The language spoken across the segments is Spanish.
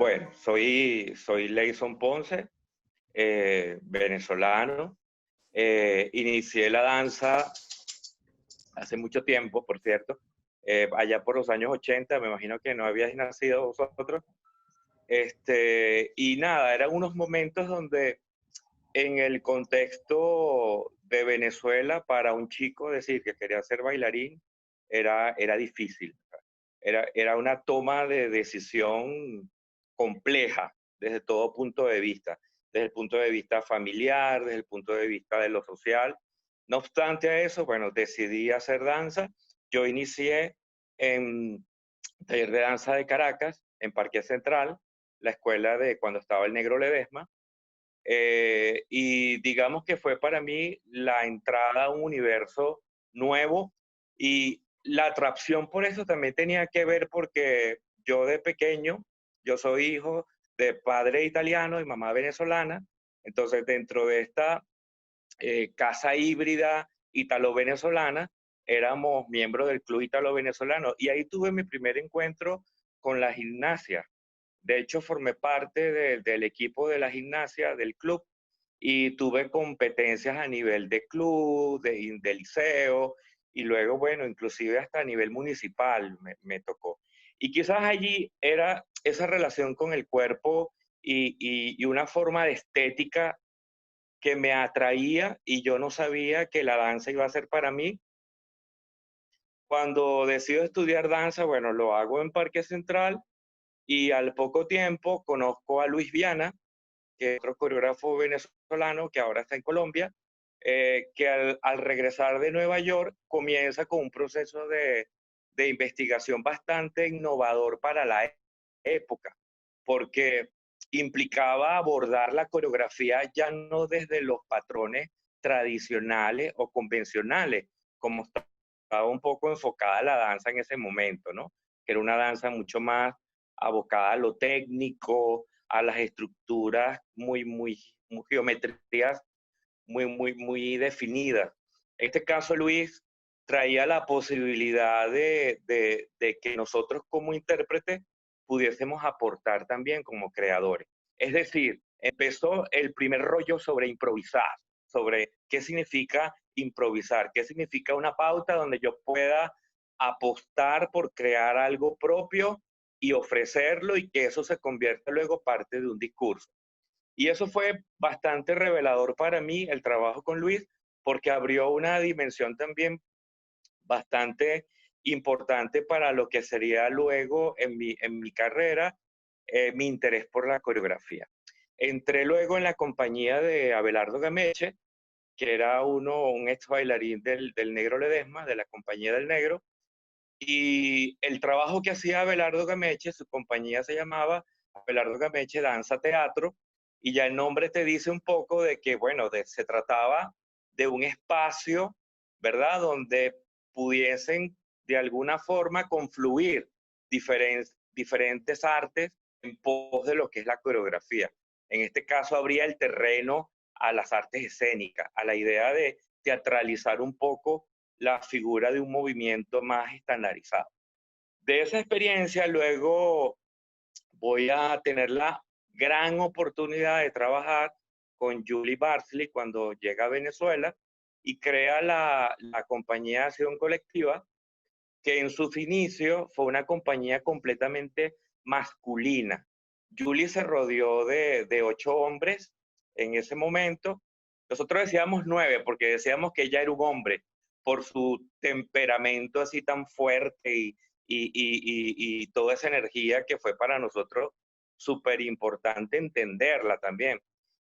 Bueno, soy Leison Ponce, venezolano. Inicié la danza hace mucho tiempo, por cierto, allá por los años 80, me imagino que no habíais nacido vosotros. Y nada, eran unos momentos donde en el contexto de Venezuela, para un chico decir que quería ser bailarín era difícil. Era una toma de decisión compleja desde todo punto de vista, desde el punto de vista familiar, desde el punto de vista de lo social. No obstante a eso, bueno, decidí hacer danza. Yo inicié en taller de danza de Caracas, en Parque Central, la escuela de cuando estaba el Negro Ledesma, y digamos que fue para mí la entrada a un universo nuevo, y la atracción por eso también tenía que ver porque yo de pequeño, yo soy hijo de padre italiano y mamá venezolana. Entonces dentro de esta casa híbrida italo-venezolana éramos miembros del club italo-venezolano, y ahí tuve mi primer encuentro con la gimnasia. De hecho, formé parte del equipo de la gimnasia, del club, y tuve competencias a nivel de club, de liceo, y luego, bueno, inclusive hasta a nivel municipal me tocó. Y quizás allí era esa relación con el cuerpo y una forma de estética que me atraía, y yo no sabía que la danza iba a ser para mí. Cuando decido estudiar danza, bueno, lo hago en Parque Central, y al poco tiempo conozco a Luis Viana, que es otro coreógrafo venezolano que ahora está en Colombia, que al regresar de Nueva York comienza con un proceso de investigación bastante innovador para la época, porque implicaba abordar la coreografía ya no desde los patrones tradicionales o convencionales, como estaba un poco enfocada la danza en ese momento, ¿no? Que era una danza mucho más abocada a lo técnico, a las estructuras muy geometrías muy definidas. En este caso, Luis traía la posibilidad de que nosotros como intérpretes pudiésemos aportar también como creadores. Es decir, empezó el primer rollo sobre improvisar, sobre qué significa improvisar, qué significa una pauta donde yo pueda apostar por crear algo propio y ofrecerlo, y que eso se convierta luego parte de un discurso. Y eso fue bastante revelador para mí, el trabajo con Luis, porque abrió una dimensión también bastante importante para lo que sería luego en mi carrera, mi interés por la coreografía. Entré luego en la compañía de Abelardo Gameche, que era un ex bailarín del Negro Ledesma, de la compañía del Negro, y el trabajo que hacía Abelardo Gameche, su compañía se llamaba Abelardo Gameche Danza Teatro, y ya el nombre te dice un poco de que, bueno, se trataba de un espacio, ¿verdad?, donde pudiesen de alguna forma confluir diferentes artes en pos de lo que es la coreografía. En este caso, habría el terreno a las artes escénicas, a la idea de teatralizar un poco la figura de un movimiento más estandarizado. De esa experiencia luego voy a tener la gran oportunidad de trabajar con Julie Barsley cuando llega a Venezuela y crea la compañía Acción Colectiva, que en sus inicios fue una compañía completamente masculina. Julie se rodeó de 8 hombres en ese momento. Nosotros decíamos 9 porque decíamos que ella era un hombre por su temperamento así tan fuerte y toda esa energía que fue para nosotros súper importante entenderla también.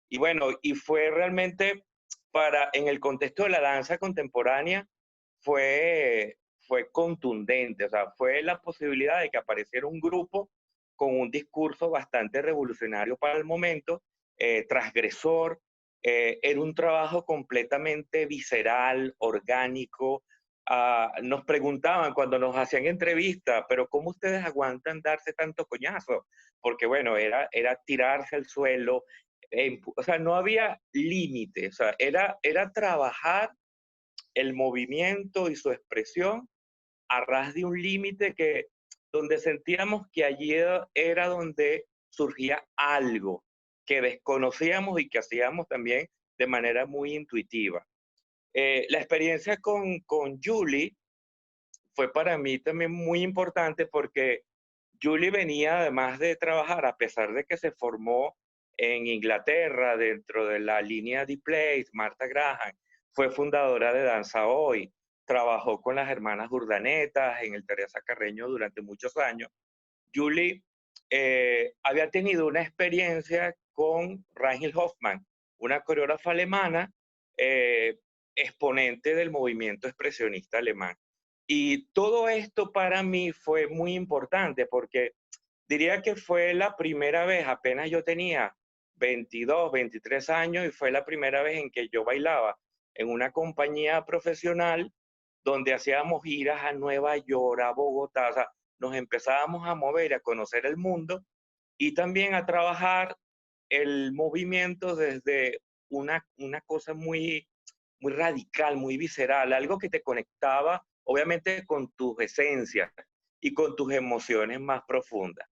Y bueno, y fue realmente en el contexto de la danza contemporánea, fue contundente. O sea, fue la posibilidad de que apareciera un grupo con un discurso bastante revolucionario para el momento, transgresor. Era un trabajo completamente visceral, orgánico. Nos preguntaban cuando nos hacían entrevistas, pero ¿cómo ustedes aguantan darse tanto coñazo? Porque bueno, era tirarse al suelo, o sea, no había límite. O sea, era trabajar el movimiento y su expresión a ras de un límite donde sentíamos que allí era donde surgía algo que desconocíamos y que hacíamos también de manera muy intuitiva. La experiencia con Julie fue para mí también muy importante porque Julie venía además de trabajar, a pesar de que se formó en Inglaterra dentro de la línea D-Place, Martha Graham, fue fundadora de Danza Hoy, trabajó con las hermanas Urdanetas en el Teresa Carreño durante muchos años. Julie había tenido una experiencia con Reinhold Hoffmann, una coreógrafa alemana, eh, exponente del movimiento expresionista alemán. Y todo esto para mí fue muy importante porque diría que fue la primera vez, apenas yo tenía 22, 23 años, y fue la primera vez en que yo bailaba en una compañía profesional donde hacíamos giras a Nueva York, a Bogotá, o sea, nos empezábamos a mover, a conocer el mundo y también a trabajar el movimiento desde una cosa muy radical, muy visceral, algo que te conectaba obviamente con tus esencias y con tus emociones más profundas.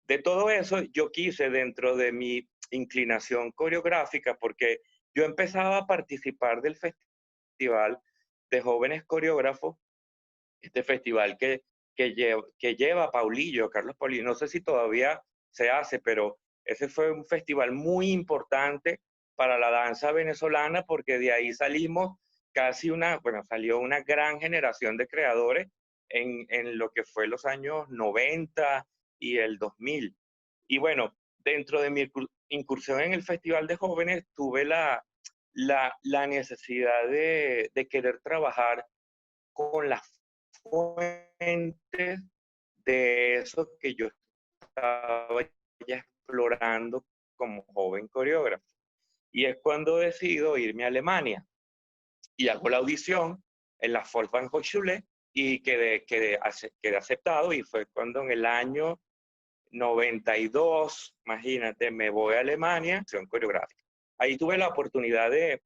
De todo eso, yo quise dentro de mi inclinación coreográfica, porque yo empezaba a participar del Festival de Jóvenes Coreógrafos, este festival que lleva Paulillo, Carlos Paulillo, no sé si todavía se hace, pero ese fue un festival muy importante para la danza venezolana porque de ahí salimos salió una gran generación de creadores en lo que fue los años 90 y el 2000. Y bueno, dentro de mi incursión en el Festival de Jóvenes tuve la necesidad de querer trabajar con las fuentes de eso que yo estaba ya explorando como joven coreógrafo. Y es cuando decido irme a Alemania y hago la audición en la Volkswagen Hochschule y quedé aceptado, y fue cuando en el año 92, imagínate, me voy a Alemania, acción coreográfica. Ahí tuve la oportunidad de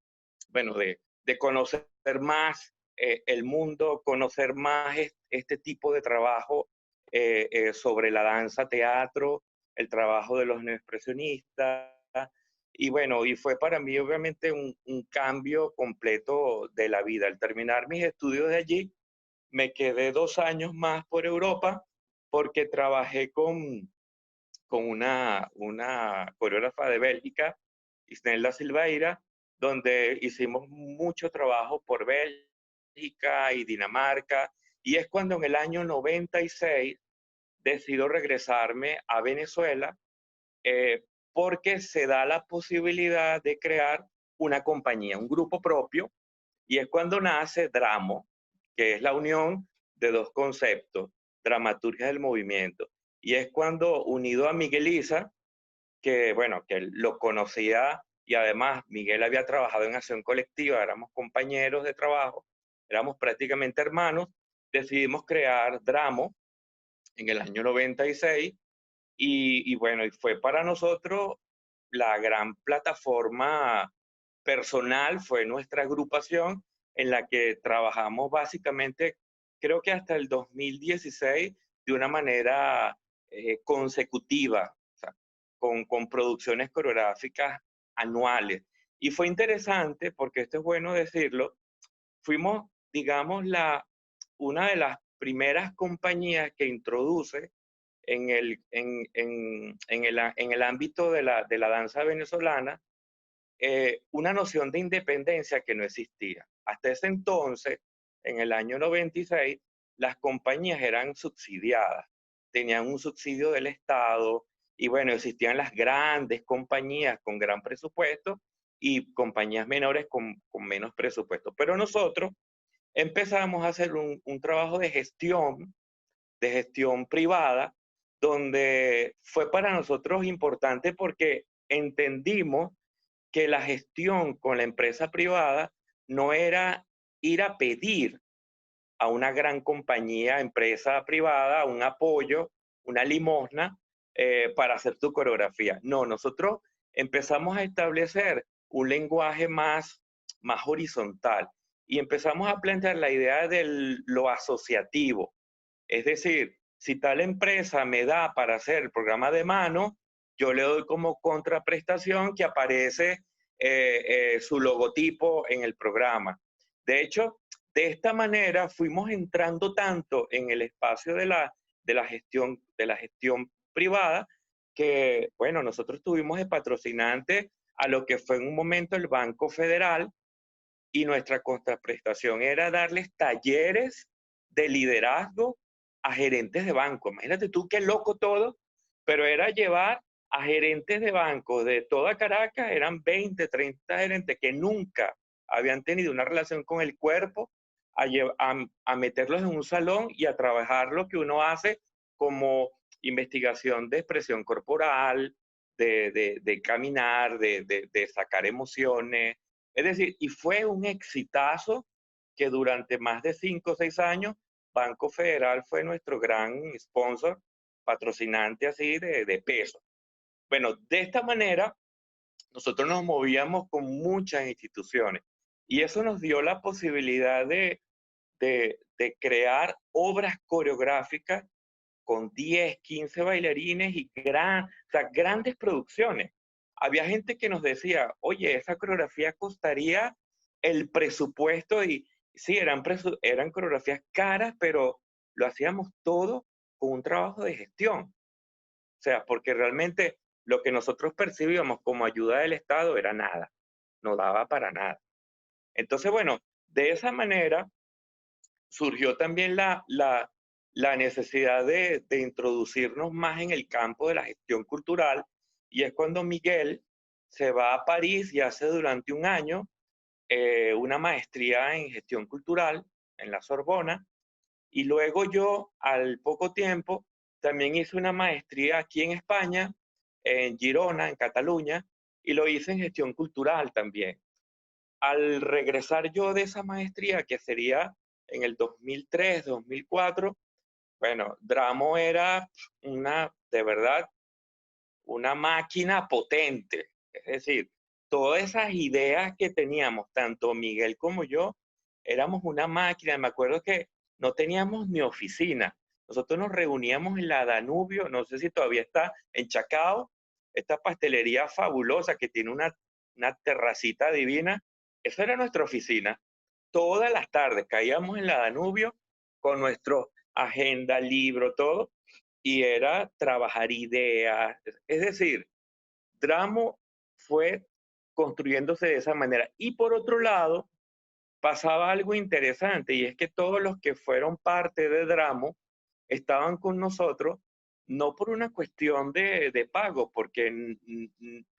conocer más el mundo, conocer más este tipo de trabajo sobre la danza, teatro, el trabajo de los neoexpresionistas. Y bueno, y fue para mí obviamente un cambio completo de la vida. Al terminar mis estudios de allí, me quedé 2 años más por Europa porque trabajé con una coreógrafa de Bélgica, Isnelda Silveira, donde hicimos mucho trabajo por Bélgica y Dinamarca, y es cuando en el año 96 decido regresarme a Venezuela, porque se da la posibilidad de crear una compañía, un grupo propio, y es cuando nace Dramo, que es la unión de dos conceptos, dramaturgia del movimiento. Y es cuando, unido a Miguel Isa, que bueno, que lo conocía, y además Miguel había trabajado en acción colectiva, éramos compañeros de trabajo, éramos prácticamente hermanos, decidimos crear Dramo en el año 96 y bueno, y fue para nosotros la gran plataforma personal, fue nuestra agrupación en la que trabajamos básicamente, creo que hasta el 2016, de una manera consecutiva, o sea, con producciones coreográficas anuales. Y fue interesante, porque esto es bueno decirlo, fuimos, digamos, una de las primeras compañías que introduce en el ámbito de la danza venezolana una noción de independencia que no existía. Hasta ese entonces, en el año 96, las compañías eran subsidiadas, tenían un subsidio del Estado, y bueno, existían las grandes compañías con gran presupuesto y compañías menores con menos presupuesto. Pero nosotros empezamos a hacer un trabajo de gestión privada, donde fue para nosotros importante porque entendimos que la gestión con la empresa privada no era ir a pedir a una gran compañía, empresa privada, un apoyo, una limosna para hacer tu coreografía. No, nosotros empezamos a establecer un lenguaje más horizontal y empezamos a plantear la idea de lo asociativo. Es decir, si tal empresa me da para hacer el programa de mano, yo le doy como contraprestación que aparece su logotipo en el programa. De hecho, de esta manera fuimos entrando tanto en el espacio de la gestión privada que, bueno, nosotros tuvimos de patrocinante a lo que fue en un momento el Banco Federal, y nuestra contraprestación era darles talleres de liderazgo a gerentes de banco. Imagínate tú qué loco todo, pero era llevar a gerentes de banco de toda Caracas, eran 20, 30 gerentes que nunca habían tenido una relación con el cuerpo, a meterlos en un salón y a trabajar lo que uno hace como investigación de expresión corporal, de caminar, de sacar emociones. Es decir, y fue un exitazo que durante más de 5 o 6 años, Banco Federal fue nuestro gran sponsor, patrocinante así de peso. Bueno, de esta manera, nosotros nos movíamos con muchas instituciones y eso nos dio la posibilidad de crear obras coreográficas con 10, 15 bailarines y o sea, grandes producciones. Había gente que nos decía, oye, esa coreografía costaría el presupuesto y sí, eran coreografías caras, pero lo hacíamos todo con un trabajo de gestión. O sea, porque realmente lo que nosotros percibíamos como ayuda del Estado era nada, no daba para nada. Entonces, bueno, de esa manera surgió también la necesidad de introducirnos más en el campo de la gestión cultural, y es cuando Miguel se va a París y hace durante un año una maestría en gestión cultural en la Sorbona, y luego yo al poco tiempo también hice una maestría aquí en España, en Girona, en Cataluña, y lo hice en gestión cultural también. Al regresar yo de esa maestría, que sería en el 2003, 2004, bueno, Dramo era de verdad, una máquina potente. Es decir, todas esas ideas que teníamos, tanto Miguel como yo, éramos una máquina. Me acuerdo que no teníamos ni oficina. Nosotros nos reuníamos en la Danubio, no sé si todavía está, en Chacao, esta pastelería fabulosa que tiene una terracita divina. Esa era nuestra oficina. Todas las tardes caíamos en la Danubio con nuestro agenda, libro, todo, y era trabajar ideas. Es decir, Dramo fue construyéndose de esa manera. Y por otro lado, pasaba algo interesante, y es que todos los que fueron parte de Dramo estaban con nosotros no por una cuestión de pago, porque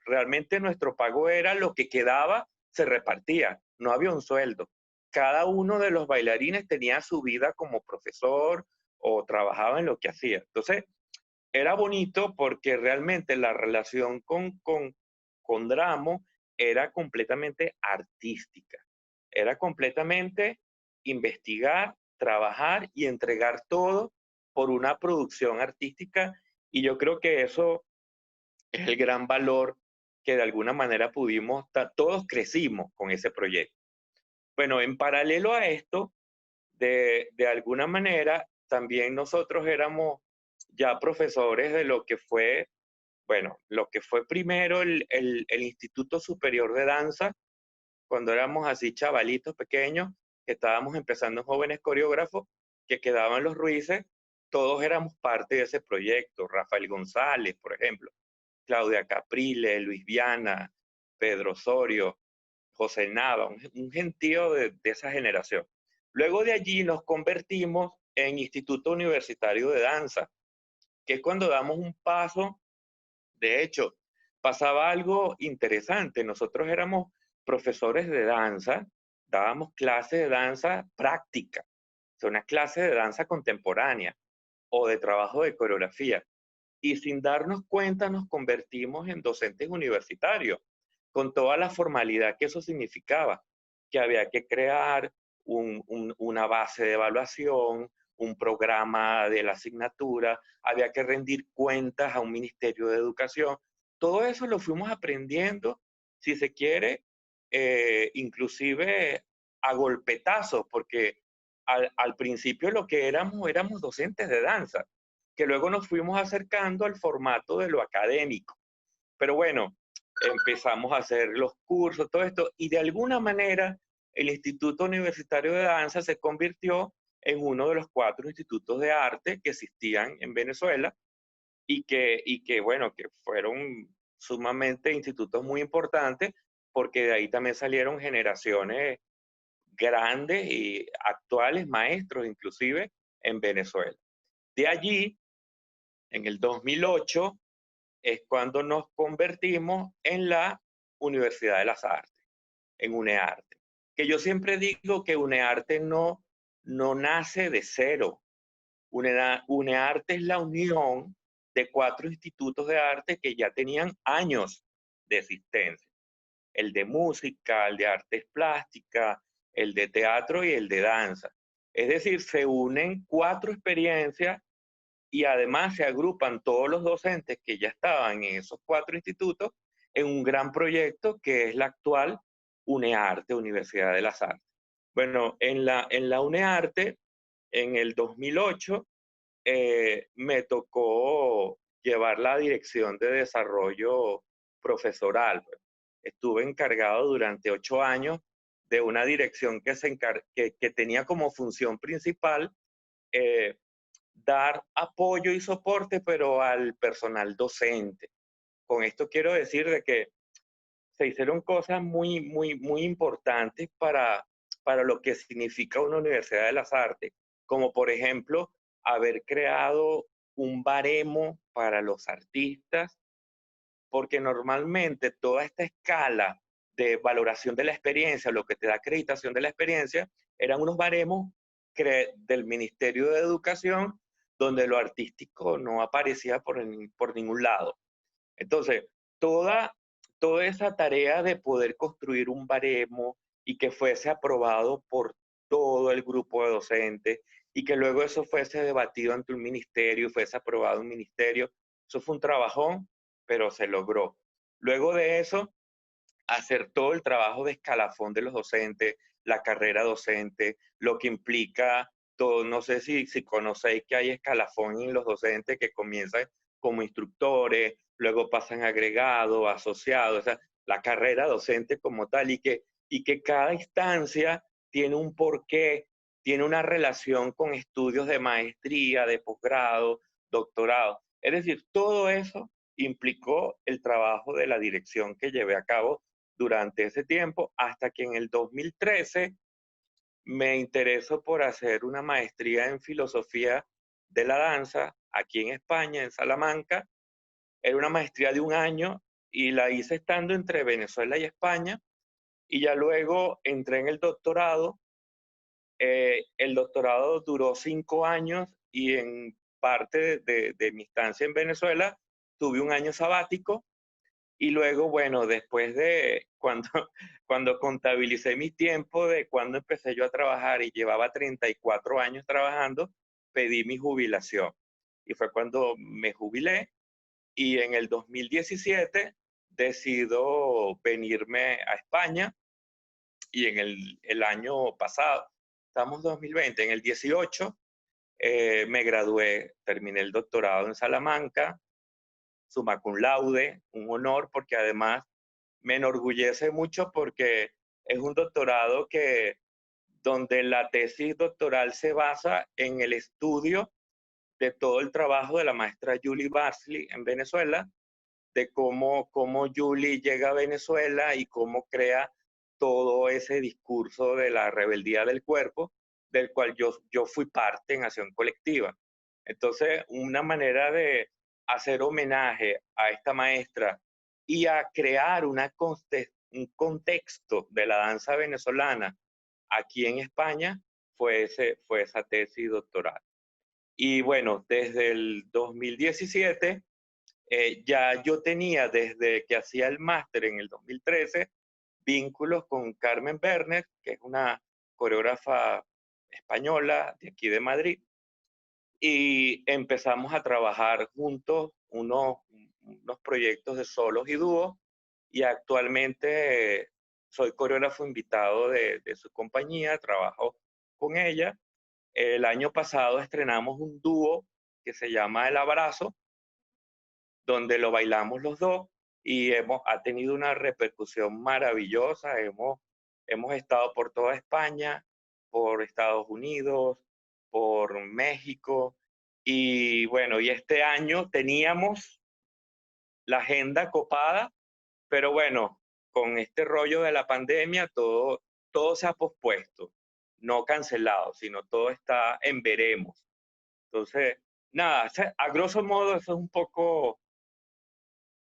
realmente nuestro pago era lo que quedaba, se repartía, no había un sueldo. Cada uno de los bailarines tenía su vida como profesor o trabajaba en lo que hacía. Entonces, era bonito porque realmente la relación con Dramo era completamente artística. Era completamente investigar, trabajar y entregar todo por una producción artística. Y yo creo que eso es el gran valor que de alguna manera todos crecimos con ese proyecto. Bueno, en paralelo a esto, de alguna manera, también nosotros éramos ya profesores de lo que fue, bueno, lo que fue primero el Instituto Superior de Danza, cuando éramos así chavalitos pequeños, que estábamos empezando jóvenes coreógrafos, que quedaban los Ruices, todos éramos parte de ese proyecto. Rafael González, por ejemplo, Claudia Caprile, Luis Viana, Pedro Osorio, José Nava, un gentío de esa generación. Luego de allí nos convertimos en Instituto Universitario de Danza, que es cuando damos un paso. De hecho, pasaba algo interesante. Nosotros éramos profesores de danza, dábamos clases de danza práctica, o sea, una clase de danza contemporánea o de trabajo de coreografía. Y sin darnos cuenta nos convertimos en docentes universitarios, con toda la formalidad que eso significaba, que había que crear una base de evaluación, un programa de la asignatura, había que rendir cuentas a un ministerio de educación. Todo eso lo fuimos aprendiendo, si se quiere, inclusive a golpetazos, porque al principio lo que éramos docentes de danza, que luego nos fuimos acercando al formato de lo académico. Pero bueno, empezamos a hacer los cursos, todo esto, y de alguna manera el Instituto Universitario de Danza se convirtió en uno de los 4 institutos de arte que existían en Venezuela bueno, que fueron sumamente institutos muy importantes, porque de ahí también salieron generaciones grandes y actuales maestros inclusive en Venezuela. De allí, en el 2008, es cuando nos convertimos en la Universidad de las Artes, en UNEARTE. Que yo siempre digo que UNEARTE no nace de cero. UNEARTE es la unión de 4 institutos de arte que ya tenían años de existencia. El de música, el de artes plásticas, el de teatro y el de danza. Es decir, se unen 4 experiencias y además se agrupan todos los docentes que ya estaban en esos 4 institutos en un gran proyecto que es la actual UNEARTE, Universidad de las Artes. Bueno, en la UNEARTE, en el 2008, me tocó llevar la dirección de desarrollo profesoral. Pues. Estuve encargado durante 8 años de una dirección que tenía como función principal eh, dar apoyo y soporte, pero al personal docente. Con esto quiero decir de que se hicieron cosas muy importantes para lo que significa una Universidad de las Artes, como por ejemplo haber creado un baremo para los artistas, porque normalmente toda esta escala de valoración de la experiencia, lo que te da acreditación de la experiencia, eran unos baremos del Ministerio de Educación, donde lo artístico no aparecía por ningún lado. Entonces, toda, toda esa tarea de poder construir un baremo y que fuese aprobado por todo el grupo de docentes y que luego eso fuese debatido ante un ministerio y fuese aprobado en un ministerio, eso fue un trabajón, pero se logró. Luego de eso, hacer todo el trabajo de escalafón de los docentes, la carrera docente, lo que implica todo, no sé si conocéis que hay escalafón en los docentes que comienzan como instructores, luego pasan a agregados, asociados, o sea, la carrera docente como tal, y que cada instancia tiene un porqué, tiene una relación con estudios de maestría, de posgrado, doctorado. Es decir, todo eso implicó el trabajo de la dirección que llevé a cabo durante ese tiempo, hasta que en el 2013 me interesó por hacer una maestría en filosofía de la danza aquí en España, en Salamanca. Era una maestría de un año y la hice estando entre Venezuela y España. Y ya luego entré en el doctorado. El doctorado duró 5 años y en parte de mi estancia en Venezuela tuve un año sabático. Y luego, bueno, después de cuando, cuando contabilicé mi tiempo de cuando empecé yo a trabajar y llevaba 34 años trabajando, pedí mi jubilación. Y fue cuando me jubilé y en el 2017 decido venirme a España y en el año pasado, estamos 2020, en el 18 me gradué, terminé el doctorado en Salamanca, summa cum laude, un honor porque además me enorgullece mucho porque es un doctorado donde la tesis doctoral se basa en el estudio de todo el trabajo de la maestra Julie Barsley en Venezuela, de cómo Julie llega a Venezuela y cómo crea todo ese discurso de la rebeldía del cuerpo, del cual yo fui parte en acción colectiva. Entonces, una manera de hacer homenaje a esta maestra y a crear un contexto de la danza venezolana aquí en España fue esa tesis doctoral. Y bueno, desde el 2017 ya yo tenía desde que hacía el máster en el 2013 vínculos con Carmen Bernet, que es una coreógrafa española de aquí de Madrid, y empezamos a trabajar juntos unos proyectos de solos y dúos, y actualmente soy coreógrafo invitado de su compañía, trabajo con ella. El año pasado estrenamos un dúo que se llama El Abrazo, donde lo bailamos los dos. y ha tenido una repercusión maravillosa. Hemos estado por toda España, por Estados Unidos, por México, y bueno, y este año teníamos la agenda copada, pero bueno, con este rollo de la pandemia, todo se ha pospuesto, no cancelado, sino todo está en veremos. Entonces, nada, a grosso modo, eso es un poco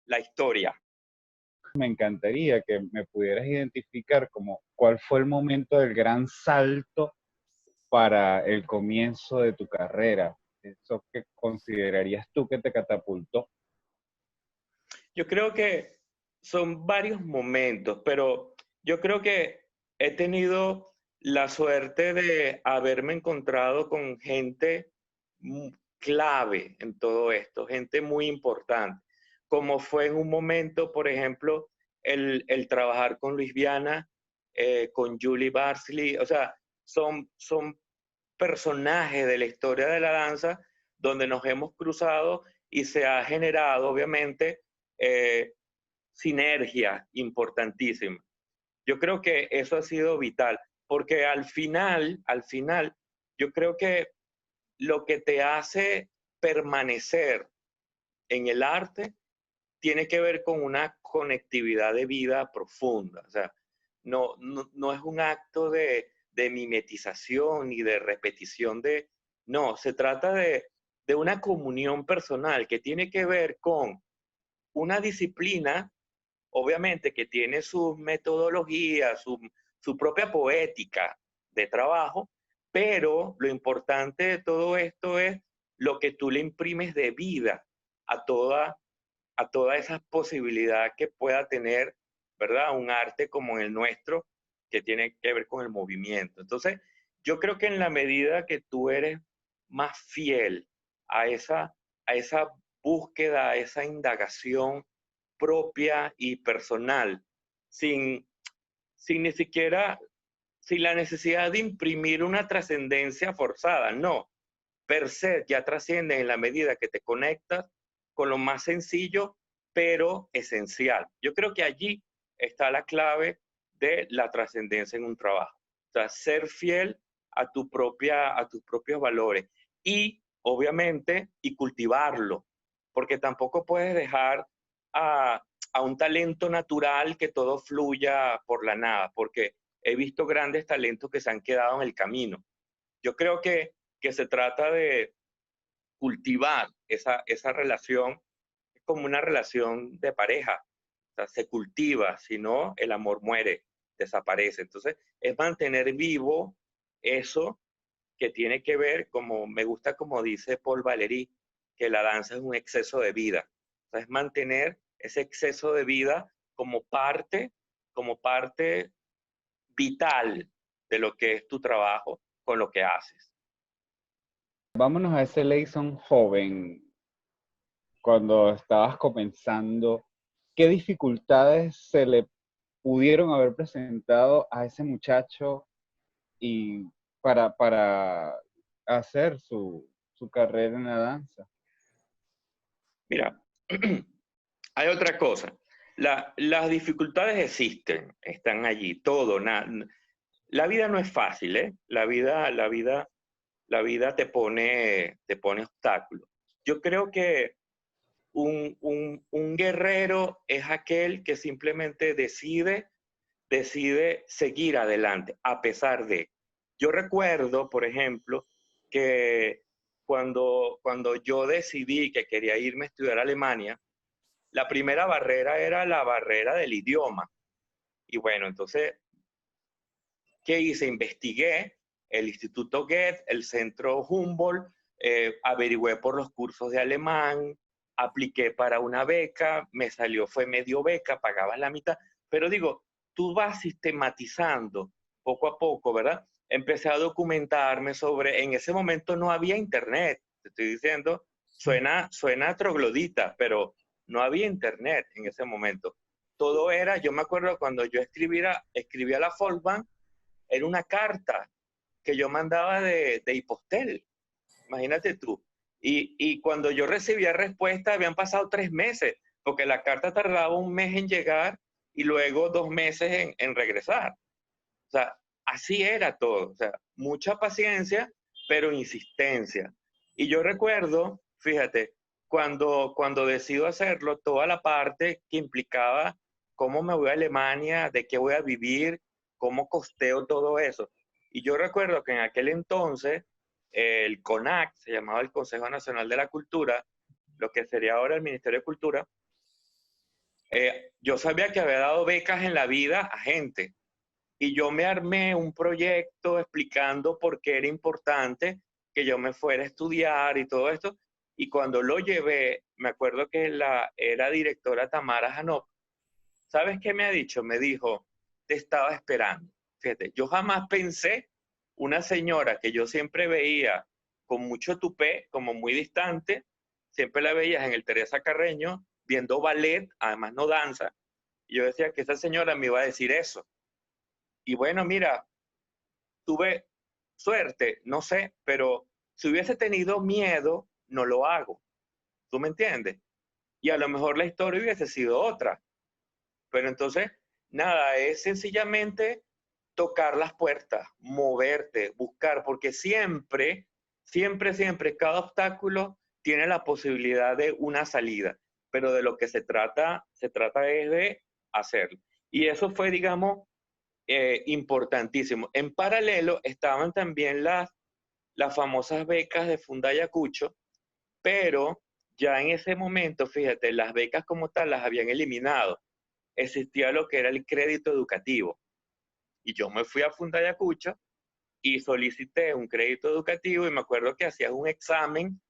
la historia. Me encantaría que me pudieras identificar como cuál fue el momento del gran salto para el comienzo de tu carrera. Eso que considerarías tú que te catapultó. Yo creo que son varios momentos, pero yo creo que he tenido la suerte de haberme encontrado con gente clave en todo esto, gente muy importante, como fue en un momento, por ejemplo, el trabajar con Luis Viana, con Julie Barsley, o sea, son personajes de la historia de la danza donde nos hemos cruzado y se ha generado, obviamente, eh, sinergia importantísima. Yo creo que eso ha sido vital, porque al final, yo creo que lo que te hace permanecer en el arte tiene que ver con una conectividad de vida profunda. O sea, no es un acto de mimetización ni de repetición de... No, se trata de una comunión personal que tiene que ver con una disciplina, obviamente, que tiene sus metodologías, su propia poética de trabajo, pero lo importante de todo esto es lo que tú le imprimes de vida a toda esa posibilidad que pueda tener, ¿verdad? Un arte como el nuestro, que tiene que ver con el movimiento. Entonces, yo creo que en la medida que tú eres más fiel a esa búsqueda, a esa indagación propia y personal, sin, sin ni siquiera, sin la necesidad de imprimir una trascendencia forzada, no, per se ya trasciende en la medida que te conectas con lo más sencillo, pero esencial. Yo creo que allí está la clave de la trascendencia en un trabajo. O sea, ser fiel a tus propios valores y, obviamente, y cultivarlo, porque tampoco puedes dejar a, a un talento natural que todo fluya por la nada, porque he visto grandes talentos que se han quedado en el camino. Yo creo que se trata de cultivar esa relación, es como una relación de pareja, o sea, se cultiva, si no, el amor muere, desaparece. Entonces, es mantener vivo eso que tiene que ver, como me gusta como dice Paul Valéry, que la danza es un exceso de vida. O sea, es mantener ese exceso de vida como parte vital de lo que es tu trabajo con lo que haces. Vámonos a ese Leison joven, cuando estabas comenzando. ¿Qué dificultades se le pudieron haber presentado a ese muchacho y para hacer su carrera en la danza? Mira, hay otra cosa. Las dificultades existen, están allí, todo. La vida no es fácil, ¿eh? La vida te pone obstáculos. Yo creo que un guerrero es aquel que simplemente decide seguir adelante, a pesar de. Yo recuerdo, por ejemplo, que cuando yo decidí que quería irme a estudiar a Alemania, la primera barrera era la barrera del idioma. Y bueno, entonces, ¿qué hice? Investigué el Instituto Goethe, el Centro Humboldt, averigüé por los cursos de alemán, apliqué para una beca, me salió, fue medio beca, pagabas la mitad, pero digo, tú vas sistematizando poco a poco, ¿verdad? Empecé a documentarme sobre, en ese momento no había internet, te estoy diciendo, suena troglodita, pero no había internet en ese momento. Todo era, yo me acuerdo cuando yo escribía la Volksbank, era una carta que yo mandaba de Hipostel, imagínate tú. Y cuando yo recibía respuesta, habían pasado 3 meses, porque la carta tardaba un mes en llegar y luego 2 meses en regresar. O sea, así era todo. O sea, mucha paciencia, pero insistencia. Y yo recuerdo, fíjate, cuando decido hacerlo, toda la parte que implicaba cómo me voy a Alemania, de qué voy a vivir, cómo costeo todo eso. Y yo recuerdo que en aquel entonces el CONAC, se llamaba el Consejo Nacional de la Cultura, lo que sería ahora el Ministerio de Cultura, yo sabía que había dado becas en la vida a gente y yo me armé un proyecto explicando por qué era importante que yo me fuera a estudiar y todo esto. Y cuando lo llevé, me acuerdo que la era directora Tamara Janot, ¿sabes qué me ha dicho? Me dijo, te estaba esperando. Fíjate, yo jamás pensé una señora que yo siempre veía con mucho tupé, como muy distante, siempre la veías en el Teresa Carreño, viendo ballet, además no danza, y yo decía que esa señora me iba a decir eso. Y bueno, mira, tuve suerte, no sé, pero si hubiese tenido miedo, no lo hago. ¿Tú me entiendes? Y a lo mejor la historia hubiese sido otra. Pero entonces, nada, es sencillamente tocar las puertas, moverte, buscar, porque siempre, siempre, siempre, cada obstáculo tiene la posibilidad de una salida. Pero de lo que se trata es de hacerlo. Y eso fue, digamos, importantísimo. En paralelo estaban también las famosas becas de Fundayacucho, pero ya en ese momento, fíjate, las becas como tal las habían eliminado. Existía lo que era el crédito educativo. Y yo me fui a Fundayacucho y solicité un crédito educativo y me acuerdo que hacías un examen,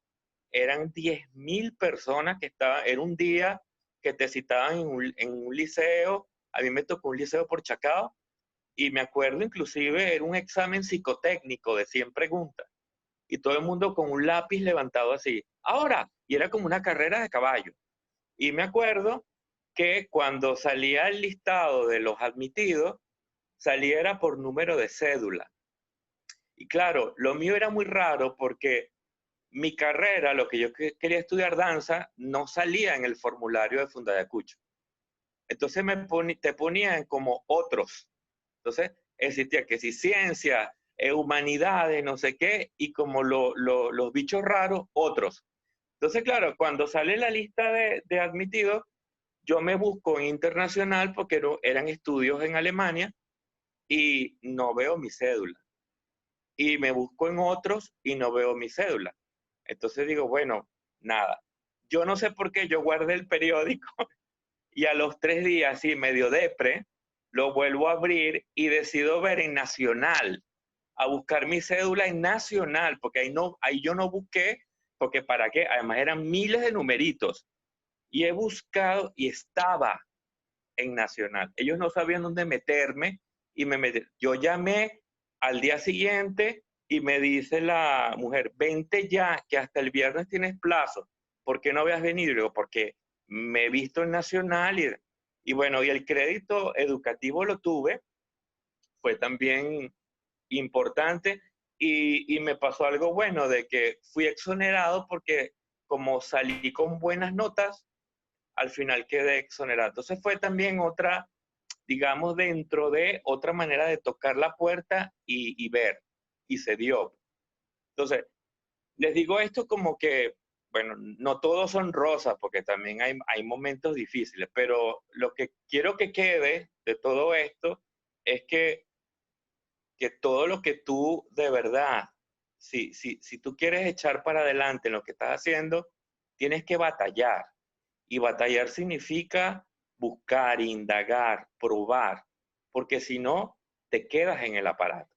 eran 10.000 personas que estaban, era un día que te citaban en un liceo, a mí me tocó un liceo por Chacao, y me acuerdo inclusive era un examen psicotécnico de 100 preguntas y todo el mundo con un lápiz levantado así. Ahora, y era como una carrera de caballo. Y me acuerdo que cuando salía el listado de los admitidos, salía era por número de cédula. Y claro, lo mío era muy raro porque mi carrera, lo que yo quería estudiar danza, no salía en el formulario de Fundayacucho. Entonces te ponían como otros. Entonces, existía que si ciencia, humanidades, no sé qué, y como los bichos raros, otros. Entonces, claro, cuando sale la lista de admitidos, yo me busco en internacional porque eran estudios en Alemania y no veo mi cédula. Y me busco en otros y no veo mi cédula. Entonces digo, bueno, nada. Yo no sé por qué yo guardé el periódico y a los 3 días, sí, medio depre, lo vuelvo a abrir y decido ver en Nacional, a buscar mi cédula en Nacional, porque ahí yo no busqué, porque para qué, además eran miles de numeritos, y he buscado y estaba en Nacional. Ellos no sabían dónde meterme y me metieron. Yo llamé al día siguiente y me dice la mujer, vente ya, que hasta el viernes tienes plazo. ¿Por qué no habías venido? Y digo, porque me he visto en Nacional y bueno, y el crédito educativo lo tuve, fue también importante y me pasó algo bueno de que fui exonerado porque como salí con buenas notas, al final quedé exonerado. Entonces fue también otra, digamos, dentro de otra manera de tocar la puerta y ver, y se dio. Entonces, les digo esto como que, bueno, no todos son rosas, porque también hay momentos difíciles, pero lo que quiero que quede de todo esto es que todo lo que tú de verdad, si tú quieres echar para adelante en lo que estás haciendo, tienes que batallar. Y batallar significa buscar, indagar, probar, porque si no, te quedas en el aparato.